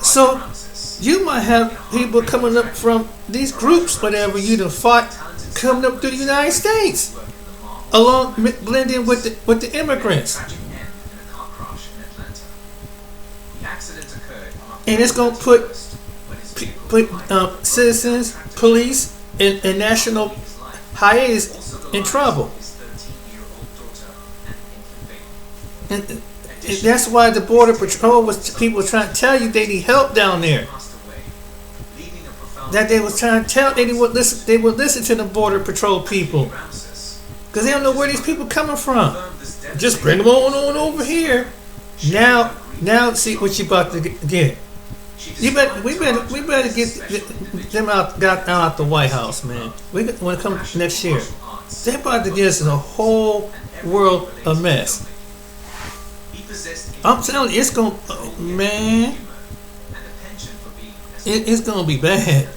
Speaker 1: So you might have people coming up from these groups, whatever you done fought, coming up to the United States, blending with the immigrants. And it's going to put citizens, police, and national hiatus in trouble. And That's why the border patrol was people were trying to tell you they need help down there. That they was trying to tell they would listen. They would listen to the border patrol people because they don't know where these people coming from. Just bring them on over here. Now see what you about to get. We better get them out the White House, man. When it comes next year, they about to get us in a whole world of mess. I'm telling you, it's gonna, man. It's gonna be bad.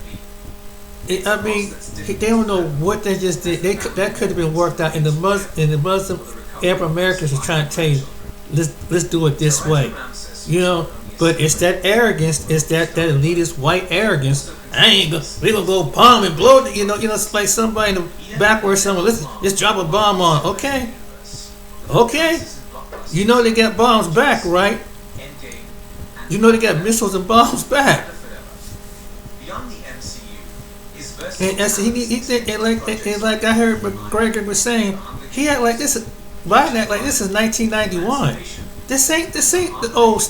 Speaker 1: They don't know what they just did. That could have been worked out. And the Muslim Arab Americans are trying to tell you, let's do it this way, you know. But it's that arrogance. It's that elitist white arrogance. We gonna go bomb and blow it. You know. It's like somebody in the back or somewhere. Let's drop a bomb on. Okay. You know they got bombs back, right? You know they got missiles and bombs back. And like I heard McGregor was saying, he act like this. Biden act like this is 1991. This ain't the old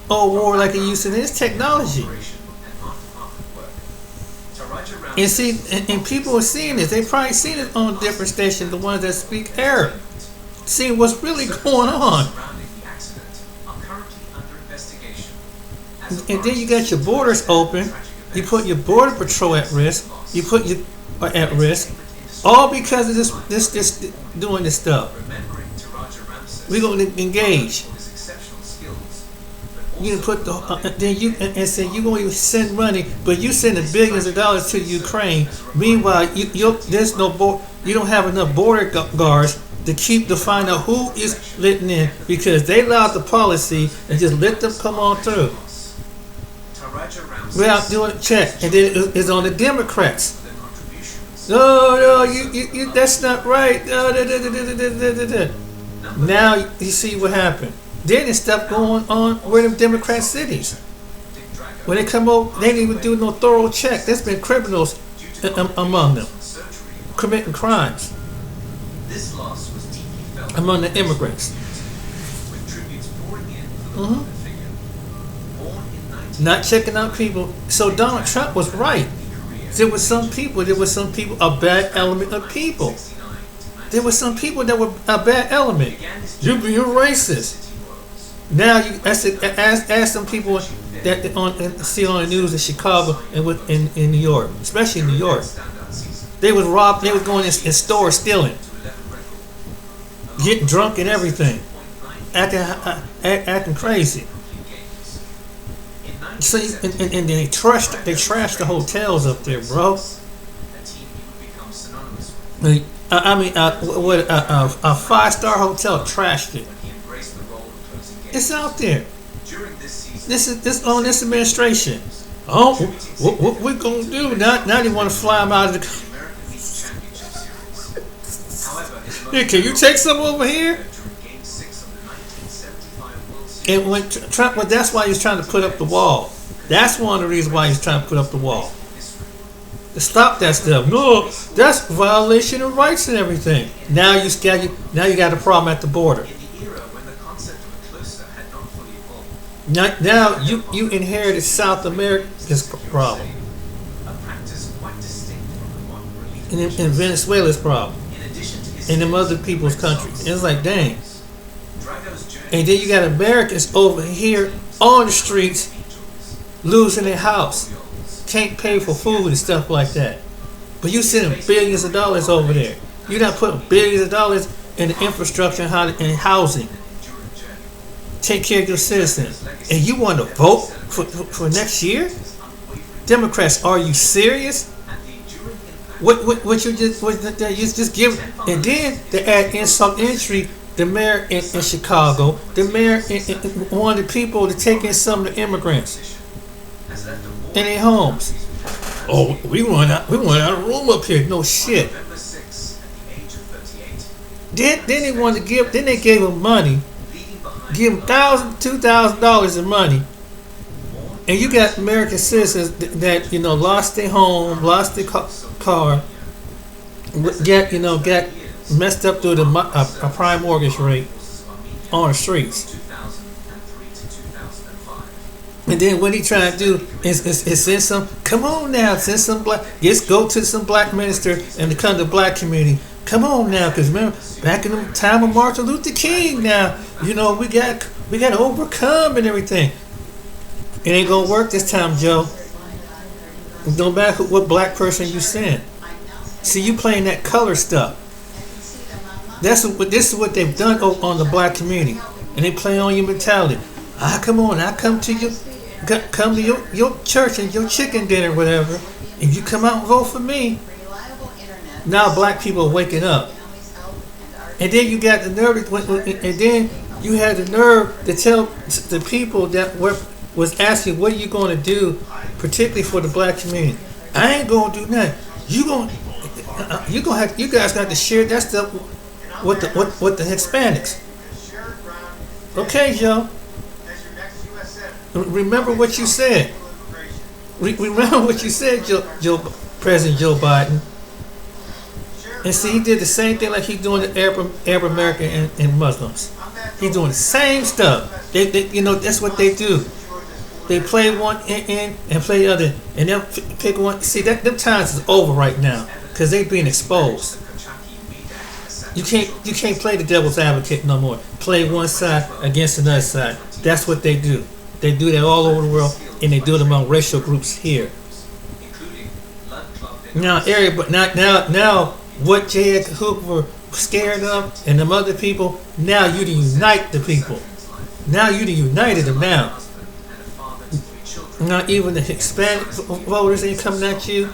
Speaker 1: war like it used to be. It's technology. And see, and people are seeing this. They probably seen it on different stations, the ones that speak Arab, seeing what's really going on. And then you got your borders open. You put your border patrol at risk. You put you at risk, all because of this doing this stuff. We're gonna engage. You put then you and say you gonna even send money, but you sending billions of dollars to Ukraine. Meanwhile, there's no you don't have enough border guards to find out who is letting in, because they allowed the policy and just let them come on through without doing a check, and then it's on the Democrats. No, you that's not right. Now you see what happened. Then there's stuff going on where the Democrat cities. When they come over, they didn't even do no thorough check. There's been criminals among them, committing crimes among the immigrants. Not checking out people. So Donald Trump was right. There were some people, a bad element of people. There were some people that were a bad element. You're racist. Now you ask some people that see on the news in Chicago and in New York, especially in New York. They was robbed. They was going in stores stealing, getting drunk and everything, acting crazy. So and they trashed the hotels up there, bro. I mean, a 5-star hotel trashed it. It's out there. This on this administration. Oh, what we gonna do now? Now they want to fly them out of the. Here, can you take some over here? And when Trump, that's why he's trying to put up the wall. That's one of the reasons why he's trying to put up the wall. To stop that stuff. No, that's violation of rights and everything. Now you got a problem at the border. Now you inherited South America's problem. And Venezuela's problem. And them other people's countries. It's like, dang. And then you got Americans over here on the streets losing their house, can't pay for food and stuff like that. But you sending billions of dollars over there. You're not putting billions of dollars in the infrastructure and housing. Take care of your citizens. And you want to vote for next year? Democrats, are you serious? What you just give? And then they add insult entry. The mayor in Chicago, the mayor wanted people to take in some of the immigrants in their homes. Oh, we want out of room up here. No shit. Then they wanted to give. Then they gave them money. Give them $1,000, $2,000 in money, and you got American citizens that lost their home, lost their car, get messed up through a prime mortgage rate on the streets. And then what he trying to do is send some. Come on now, send some black. Just go to some black minister and become the black community. Come on now, because remember back in the time of Martin Luther King. Now we got to overcome and everything. It ain't gonna work this time, Joe. No matter what black person you send. See, you playing that color stuff. This is what they've done on the black community, and they play on your mentality. Come on, I come to your church and your chicken dinner, whatever. If you come out and vote for me, now black people are waking up. And then you got the nerve, and then you had the nerve to tell the people that was asking, what are you going to do, particularly for the black community? I ain't going to do nothing. You guys got to share that stuff with the Hispanics. Okay, Joe. Remember what you said. Remember what you said, President Joe Biden. And see, he did the same thing like he's doing to Arab American and Muslims. He's doing the same stuff. They that's what they do. They play one in and play the other, and they'll pick one. See, them times is over right now because they being exposed. You can't play the devil's advocate no more. Play one side against another side. That's what they do. They do that all over the world, and they do it among racial groups here. Now, what J. Edgar Hoover was scared of, and them other people. Now you to unite the people. Now you to united them now. Not even the Hispanic voters ain't coming at you.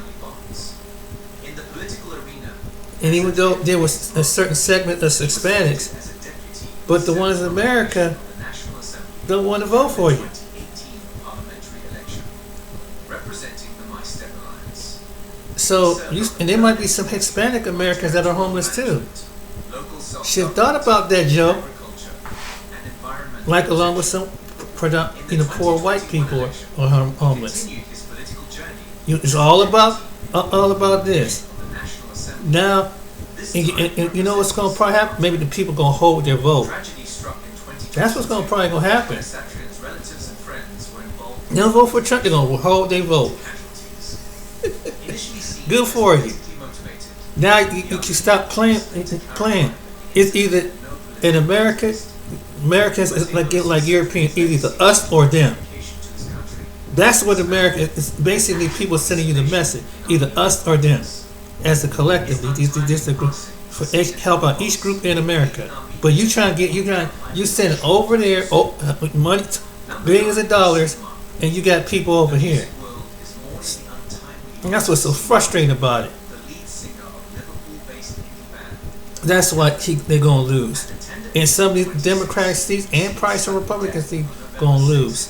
Speaker 1: And even though there was a certain segment of Hispanics, but the ones in America don't want to vote for you. So, and there might be some Hispanic Americans that are homeless too. Should have thought about that, Joe. Like along with some poor white people are homeless. It's all about this. Now, and you know what's going to probably happen? Maybe the people going to hold their vote. That's what's probably going to happen. They'll vote for Trump. They're going to hold their vote. Good for you. Now you can stop playing. It's either in Americans is like European, either us or them. That's what America is. Basically, people sending you the message, either us or them, as a collective. This a group for help out each group in America. But you send it over there, money, billions of dollars, and you got people over here. And that's what's so frustrating about it. That's what they're going to lose. And some of these Democratic seats and probably some Republican seats going to lose.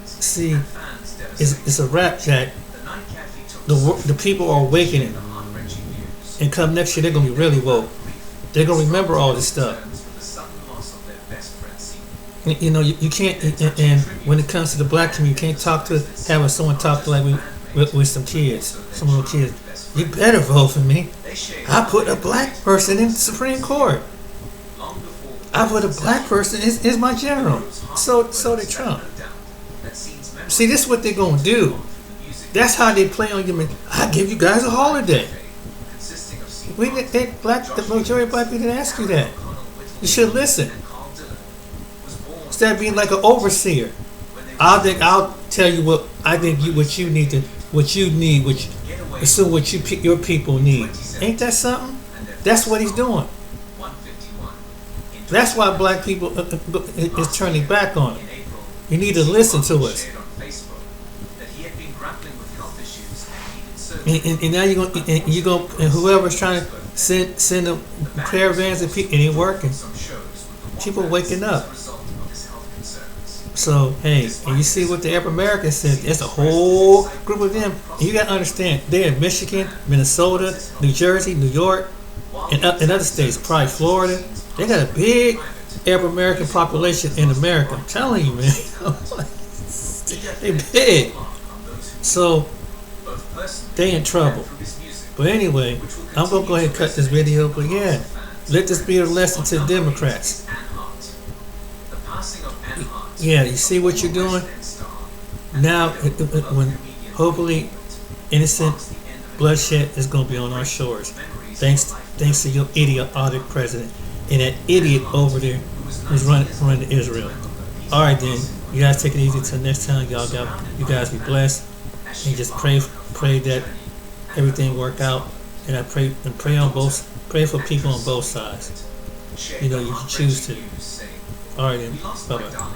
Speaker 1: See, it's a rap, Jack. The people are awakening. And come next year, they're going to be really woke. They're going to remember all this stuff. You can't, and when it comes to the black community, you can't have someone talk to like with some kids, some little kids. You better vote for me. I put a black person in the Supreme Court. I put a black person is my general. So did Trump. See, this is what they're gonna do. That's how they play on you. I give you guys a holiday. The majority of black people didn't ask you that. You should listen. Instead of being like an overseer, I'll tell you what I think what you need, assume what your people need. Ain't that something? That's what he's doing. That's why black people is turning back on him. You need to listen to us. And now you're going and whoever's trying to send them caravans of people, it ain't working. People waking up. So, hey, and you see what the Arab Americans said, it's a whole group of them. And you got to understand, they're in Michigan, Minnesota, New Jersey, New York, and other states, probably Florida. They got a big Arab American population in America. I'm telling you, man. They big. So, they in trouble. But anyway, I'm going to go ahead and cut this video. But yeah, let this be a lesson to the Democrats. Yeah, you see what you're doing? Now, when hopefully innocent bloodshed is going to be on our shores. Thanks to your idiotic president and that idiot over there who's running Israel. All right, then. You guys take it easy till next time. You guys be blessed, and just pray that everything work out. And I pray for people on both sides. You know, you choose to. All right, then. Bye bye.